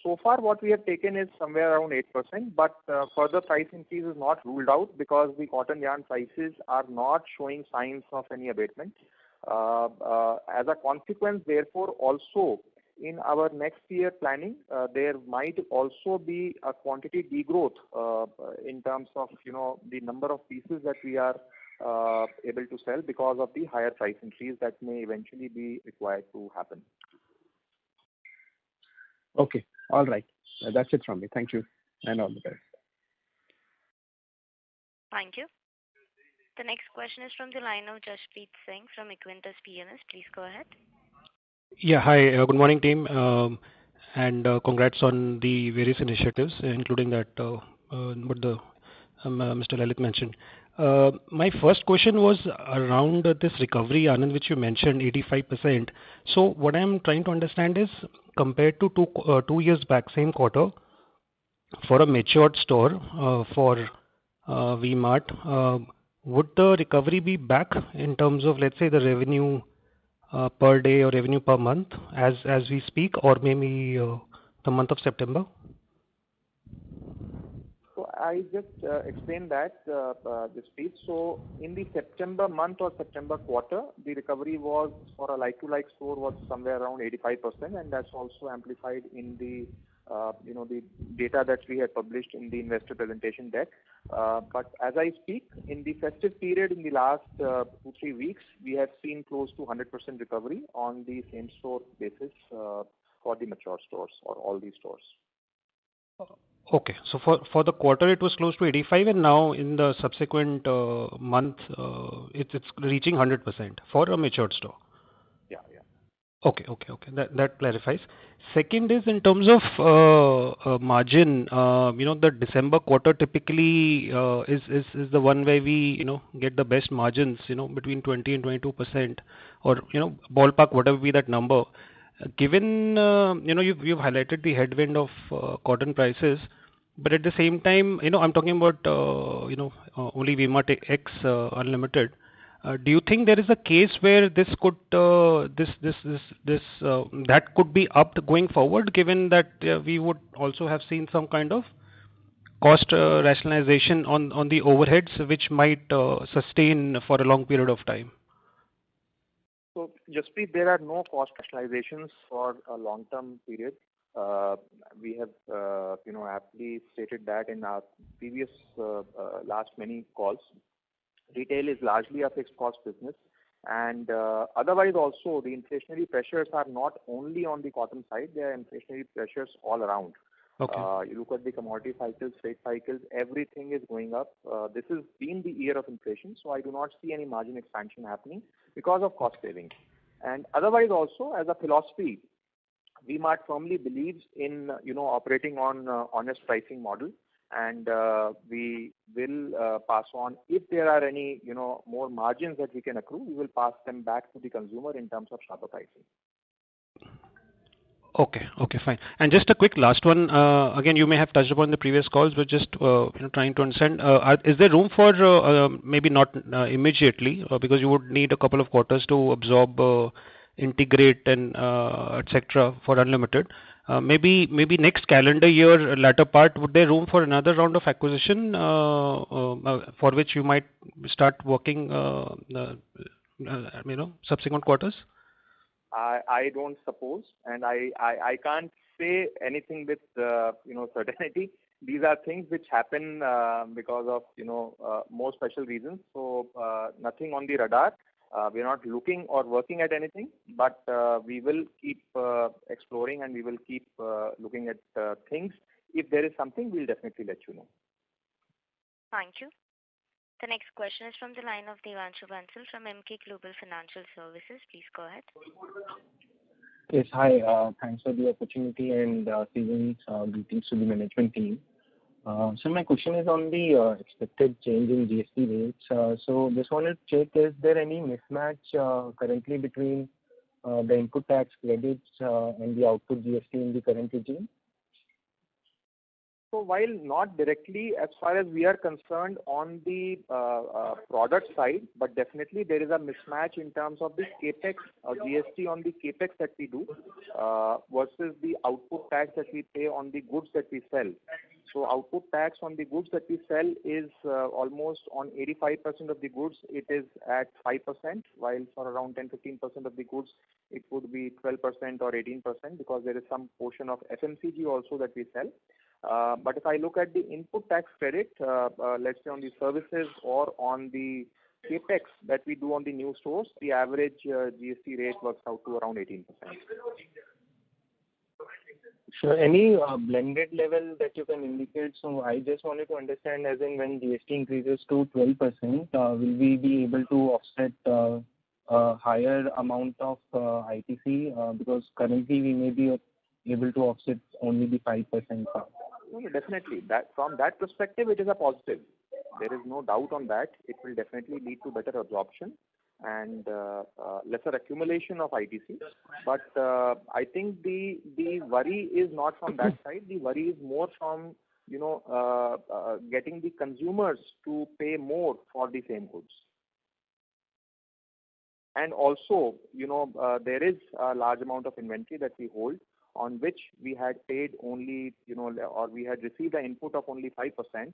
So far what we have taken is somewhere around 8%, but further price increase is not ruled out because the cotton yarn prices are not showing signs of any abatement. As a consequence, therefore, also in our next year planning, there might also be a quantity degrowth in terms of the number of pieces that we are able to sell because of the higher price increase that may eventually be required to happen. Okay, all right. That's it from me. Thank you, and all the best. Thank you. The next question is from the line of Jashpreet Singh from Equentis PMS. Please go ahead. Yeah, hi. Good morning, team, and congrats on the various initiatives, including that what the Mr. Lalit mentioned. My first question was around this recovery, Anand, which you mentioned, 85%. So what I'm trying to understand is, compared to 2 years back, same quarter, for a matured store for V-Mart, would the recovery be back in terms of, let's say, the revenue per day or revenue per month as we speak, or maybe the month of September? So I just explained that, Jaspreet. So in the September month or September quarter, the recovery was for a like-to-like store was somewhere around 85%, and that's also amplified in the the data that we had published in the investor presentation deck. But as I speak, in the festive period in the last 2-3 weeks, we have seen close to 100% recovery on the same store basis for the mature stores or all these stores. Okay, so for the quarter it was close to 85, and now in the subsequent month it's reaching 100% for a matured store. Okay. That clarifies. Second is in terms of margin, the December quarter typically is the one where we, get the best margins, between 20 and 22%, or, ballpark, whatever be that number. Given, you've highlighted the headwind of cotton prices, but at the same time, I'm talking about, only V-Mart X Unlimited. Do you think there is a case where this could that could be upped going forward, given that we would also have seen some kind of cost rationalization on the overheads, which might sustain for a long period of time? So, Jaspreet, there are no cost rationalizations for a long-term period. We have, aptly stated that in our previous last many calls. Retail is largely a fixed cost business, and otherwise also the inflationary pressures are not only on the cotton side, there are inflationary pressures all around. Okay. You look at the commodity cycles, freight cycles, everything is going up. This has been the year of inflation, so I do not see any margin expansion happening because of cost savings. And otherwise also, as a philosophy, V-Mart firmly believes in, operating on honest pricing model, and we will pass on. If there are any, more margins that we can accrue, we will pass them back to the consumer in terms of sharper pricing. Okay, fine. And just a quick last one. Again, you may have touched upon the previous calls, but just trying to understand, is there room for maybe not immediately, because you would need a couple of quarters to absorb, integrate, and etc. for Unlimited. Maybe next calendar year, latter part, would there room for another round of acquisition for which you might start working, subsequent quarters? I don't suppose, and I can't say anything with certainty. These are things which happen because of more special reasons. So nothing on the radar. We are not looking or working at anything, but we will keep exploring, and we will keep looking at things. If there is something, we'll definitely let you know. Thank you. The next question is from the line of Devanshu Bansal from Emkay Global Financial Services. Please go ahead. Yes, hi. Thanks for the opportunity and season's greetings to the management team. So my question is on the expected change in GST rates. So just wanted to check, is there any mismatch currently between the input tax credits and the output GST in the current regime? So while not directly, as far as we are concerned on the product side, but definitely there is a mismatch in terms of the capex or GST on the capex that we do versus the output tax that we pay on the goods that we sell. So output tax on the goods that we sell is almost on 85% of the goods, it is at 5%, while for around 10-15% of the goods, it would be 12% or 18%, because there is some portion of FMCG also that we sell. But if I look at the input tax credit, let's say on the services or on the capex that we do on the new stores, the average GST rate works out to around 18%. Sure. Any blended level that you can indicate? So I just wanted to understand, as in when GST increases to 12%, will we be able to offset a higher amount of ITC? Because currently we may be able to offset only the 5% part. No, definitely. That from that perspective, it is a positive. There is no doubt on that. It will definitely lead to better absorption and lesser accumulation of ITC. But I think the worry is not from that side. The worry is more from getting the consumers to pay more for the same goods. And also, there is a large amount of inventory that we hold, on which we had paid only, or we had received an input of only 5%.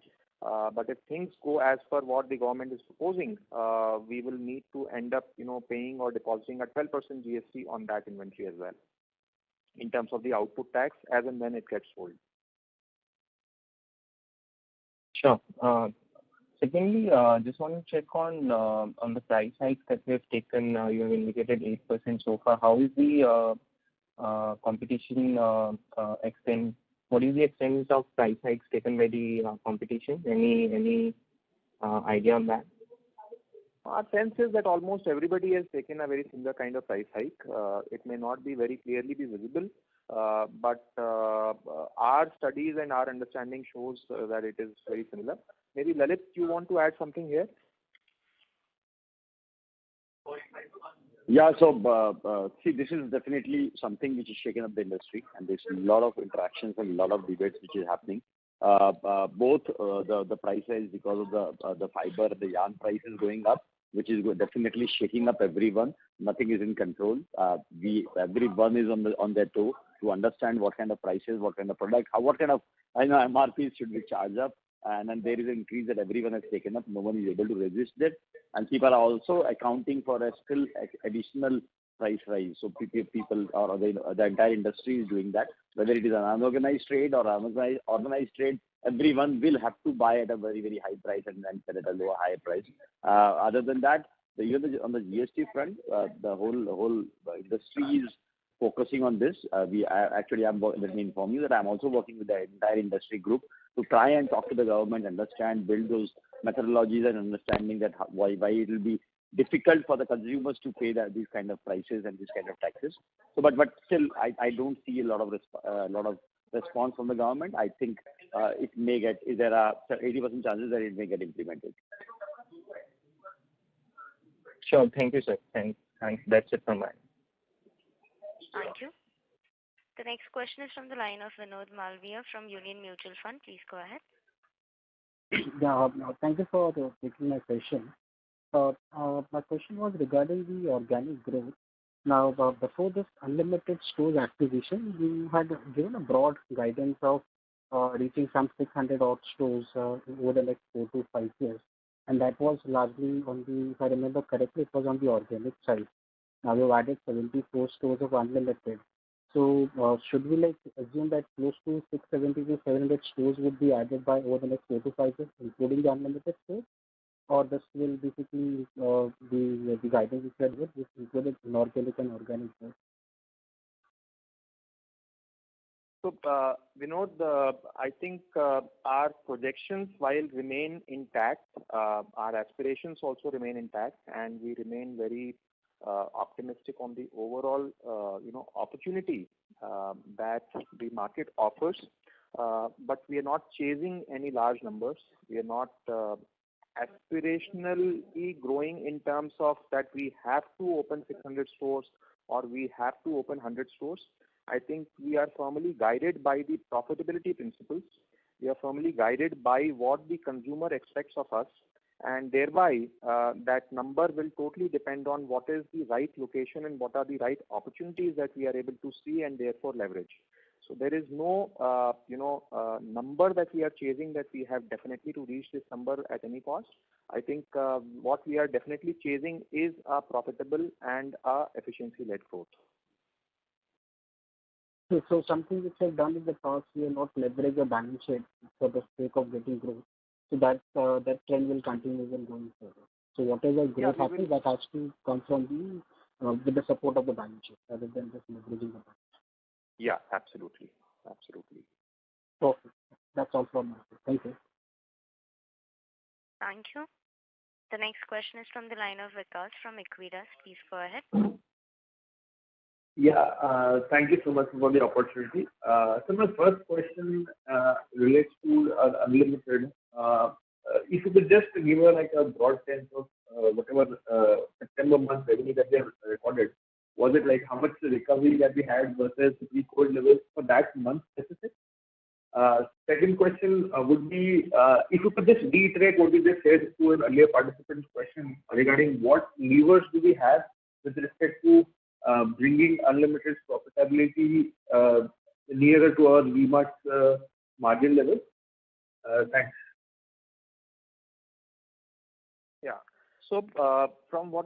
But if things go as per what the government is proposing, we will need to end up, paying or depositing a 12% GST on that inventory as well, in terms of the output tax as and when it gets sold. Sure. Secondly, just want to check on the price hikes that we have taken. You have indicated 8% so far. How is the competition extent? What is the extent of price hikes taken by the competition? Any idea on that? Our sense is that almost everybody has taken a very similar kind of price hike. It may not be very clearly be visible, but our studies and our understanding shows that it is very similar. Maybe Lalit, you want to add something here? Yeah, so see, this is definitely something which is shaking up the industry, and there's a lot of interactions and a lot of debates which is happening. Both the price rise because of the fiber, the yarn prices going up, which is definitely shaking up everyone. Nothing is in control. Everyone is on their toe to understand what kind of prices, what kind of product, what kind of MRPs should we charge up, and then there is an increase that everyone has taken up. No one is able to resist it, and people are also accounting for a still additional price rise. So people or the entire industry is doing that. Whether it is an unorganized trade or organized trade, everyone will have to buy at a very, very high price and then sell at a lower, higher price. Other than that, on the GST front, the whole industry is focusing on this. Let me inform you that I'm also working with the entire industry group to try and talk to the government, understand, build those methodologies and understanding that why it will be difficult for the consumers to pay these kind of prices and these kind of taxes. So, but still, I don't see a lot of response from the government. I think there are 80% chances that it may get implemented. Sure. Thank you, sir. Thanks. That's it from my end. Thank you. The next question is from the line of Vinod Malviya from Union Mutual Fund. Please go ahead. Yeah, thank you for taking my question. My question was regarding the organic growth. Now, before this Unlimited stores acquisition, we had given a broad guidance of reaching some 600 odd stores over the next 4 to 5 years. And that was largely if I remember correctly, it was on the organic side. Now we've added 74 stores of Unlimited. So should we assume that close to 670 to 700 stores would be added by over the next 4 to 5 years, including the Unlimited stores? Or this will basically the guidance you said which included inorganic and organic growth? So, Vinod, I think our projections, while remain intact, our aspirations also remain intact, and we remain very optimistic on the overall, opportunity that the market offers. But we are not chasing any large numbers. We are not aspirationally growing in terms of that we have to open 600 stores or we have to open 100 stores. I think we are firmly guided by the profitability principles. We are firmly guided by what the consumer expects of us, and thereby that number will totally depend on what is the right location and what are the right opportunities that we are able to see and therefore leverage. So there is no, number that we are chasing that we have definitely to reach this number at any cost. I think what we are definitely chasing is a profitable and a efficiency-led growth. So something which I've done in the past, we are not leverage a balance sheet for the sake of getting growth. So that trend will continue even going further. So whatever growth happens, that has to come from with the support of the balance sheet rather than just leveraging the balance sheet. Yeah, absolutely. Perfect. That's all from me. Thank you. Thank you. The next question is from the line of Vikas from Equitas. Please go ahead. Yeah, thank you so much for the opportunity. So my first question relates to Unlimited. If you could just give a broad sense of whatever September month revenue that they have recorded, was it how much recovery that we had versus pre-COVID levels for that month specific? Second question would be if you could just reiterate what you just said to an earlier participant's question regarding what levers do we have with respect to bringing Unlimited's profitability nearer to our V-Mart's margin level? Thanks. Yeah. So from what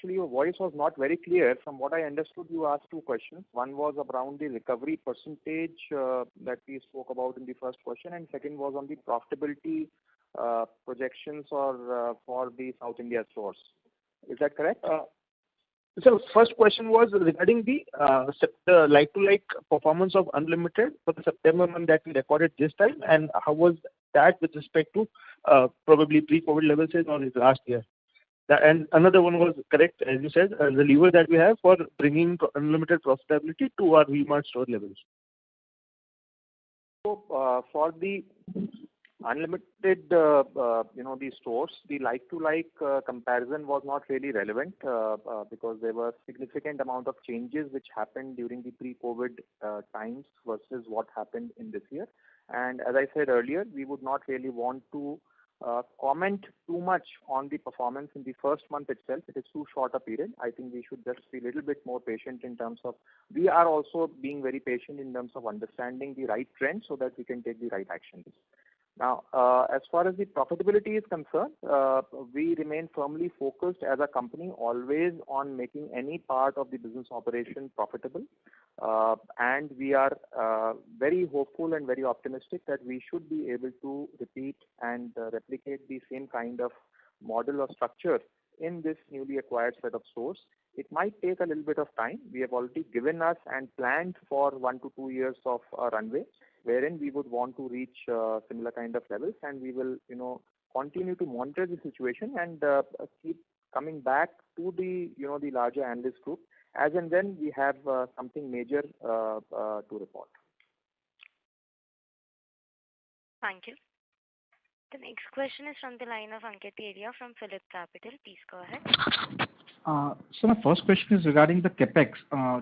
your voice was not very clear. From what I understood, you asked two questions. One was around the recovery percentage that we spoke about in the first question, and second was on the profitability projections or for the South India stores. Is that correct? So first question was regarding the like-to-like performance of Unlimited for the September month that we recorded this time, and how was that with respect to probably pre-COVID levels or last year? And another one was correct, as you said, the lever that we have for bringing Unlimited profitability to our V-Mart store levels. So for the Unlimited, the stores, the like-to-like comparison was not really relevant because there were significant amount of changes which happened during the pre-COVID times versus what happened in this year. And as I said earlier, we would not really want to comment too much on the performance in the first month itself. It is too short a period. I think we should just be a little bit more patient in terms of, we are also being very patient in terms of understanding the right trend so that we can take the right actions. Now, as far as the profitability is concerned, we remain firmly focused as a company always on making any part of the business operation profitable. And we are very hopeful and very optimistic that we should be able to repeat and replicate the same kind of model or structure in this newly acquired set of stores. It might take a little bit of time. We have already given us and planned for 1 to 2 years of runway, wherein we would want to reach similar kind of levels, and we will, continue to monitor the situation and keep coming back to the, the larger analyst group as and when we have something major to report. Thank you. The next question is from the line of Ankit Kedia from Phillip Capital. Please go ahead. So my first question is regarding the CapEx.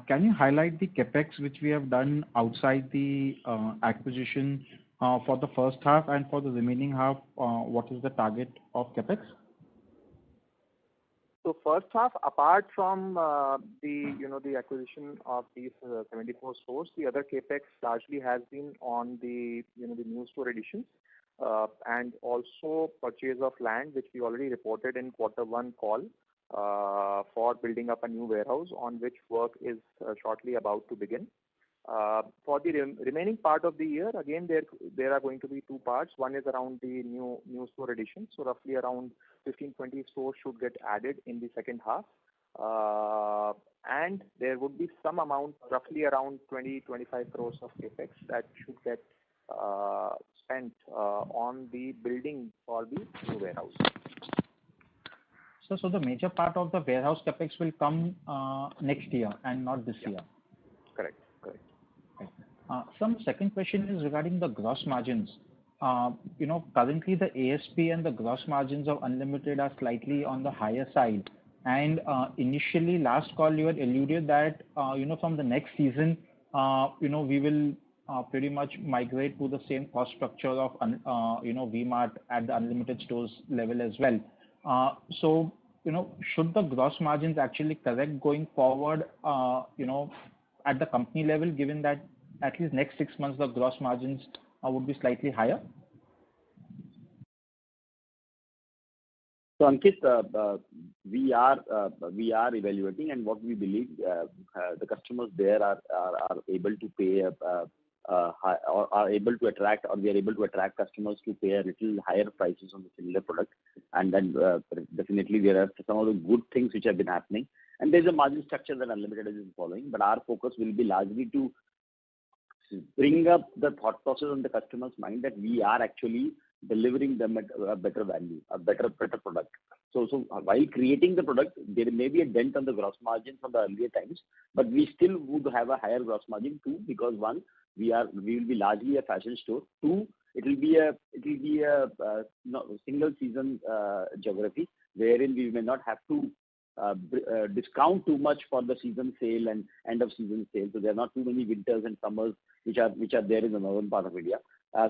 Can you highlight the CapEx which we have done outside the acquisition for the first half, and for the remaining half, what is the target of CapEx? So first half, apart from the acquisition of these 74 stores, the other capex largely has been on the the new store additions and also purchase of land, which we already reported in Q1 call for building up a new warehouse, on which work is shortly about to begin. For the remaining part of the year, again there are going to be two parts. One is around the new store additions, so roughly around 15-20 stores should get added in the second half, and there would be some amount, roughly around 20-25 crores of capex that should get spent on the building for the new warehouse. So the major part of the warehouse capex will come next year and not this year. Correct. Some second question is regarding the gross margins. Currently the ASP and the gross margins of Unlimited are slightly on the higher side. And initially last call you had alluded that from the next season we will pretty much migrate to the same cost structure of V-Mart at the Unlimited stores level as well. So should the gross margins actually correct going forward at the company level, given that at least next 6 months the gross margins would be slightly higher? So Ankit, we are evaluating, and what we believe the customers there are able to pay are able to attract, or we are able to attract customers to pay a little higher prices on the similar product. And then definitely there are some of the good things which have been happening, and there's a margin structure that Unlimited is following, but our focus will be largely to bring up the thought process on the customer's mind that we are actually delivering them at a better value, a better product. So while creating the product, there may be a dent on the gross margin from the earlier times, but we still would have a higher gross margin too, because one, we will be largely a fashion store. Two, it will be a single season geography, wherein we may not have to discount too much for the season sale and end of season sale. So there are not too many winters and summers which are there in the northern part of India.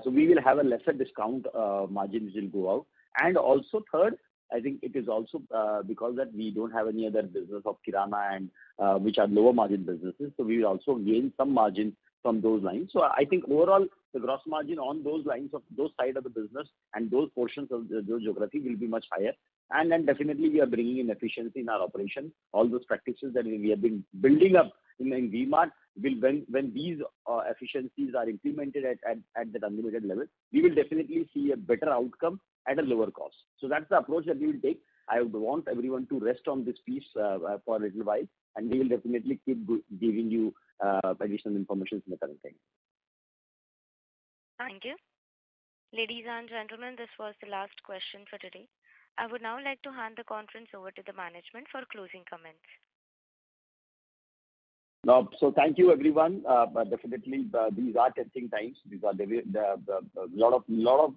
So we will have a lesser discount margin which will go out. And also third, I think it is also because that we don't have any other business of kirana and which are lower margin businesses. So we will also gain some margin from those lines. So I think overall the gross margin on those lines of those side of the business and those portions of those geography will be much higher. And then definitely we are bringing in efficiency in our operation. All those practices that we have been building up in V-Mart will, when these efficiencies are implemented at the Unlimited level, we will definitely see a better outcome at a lower cost. So that's the approach that we will take. I would want everyone to rest on this piece for a little while, and we will definitely keep giving you additional information in the current time. Thank you. Ladies and gentlemen, this was the last question for today. I would now like to hand the conference over to the management for closing comments. No, so thank you everyone. But definitely these are testing times. These are lot of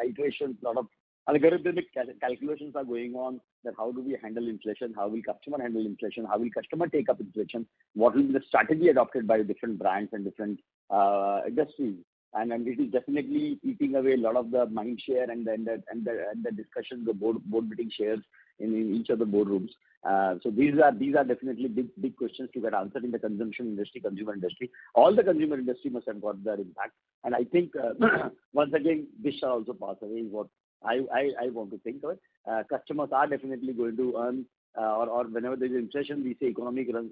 iterations, lot of algorithmic calculations are going on. That how do we handle inflation? How will customer handle inflation? How will customer take up inflation? What will be the strategy adopted by different brands and different industries? And it is definitely eating away a lot of the mind share and the discussions, the board meeting shares in each of the boardrooms. So these are definitely big questions to get answered in the consumer industry. All the consumer industry must have got their impact. And I think once again this shall also pass away is what I want to think of it. Customers are definitely going to earn or whenever there is inflation, we say economy runs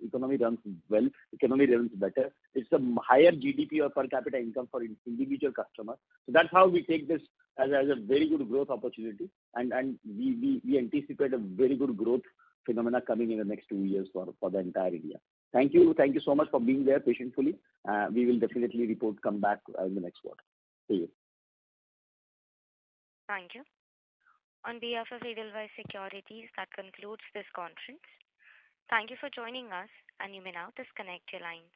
well, economy runs better. It's a higher GDP or per capita income for individual customers. So that's how we take this as a very good growth opportunity, and we anticipate a very good growth phenomena coming in the next 2 years for the entire India. Thank you so much for being there patientfully. We will definitely come back in the next quarter. See you. Thank you. On behalf of Edelweiss Securities, that concludes this conference. Thank you for joining us, and you may now disconnect your lines.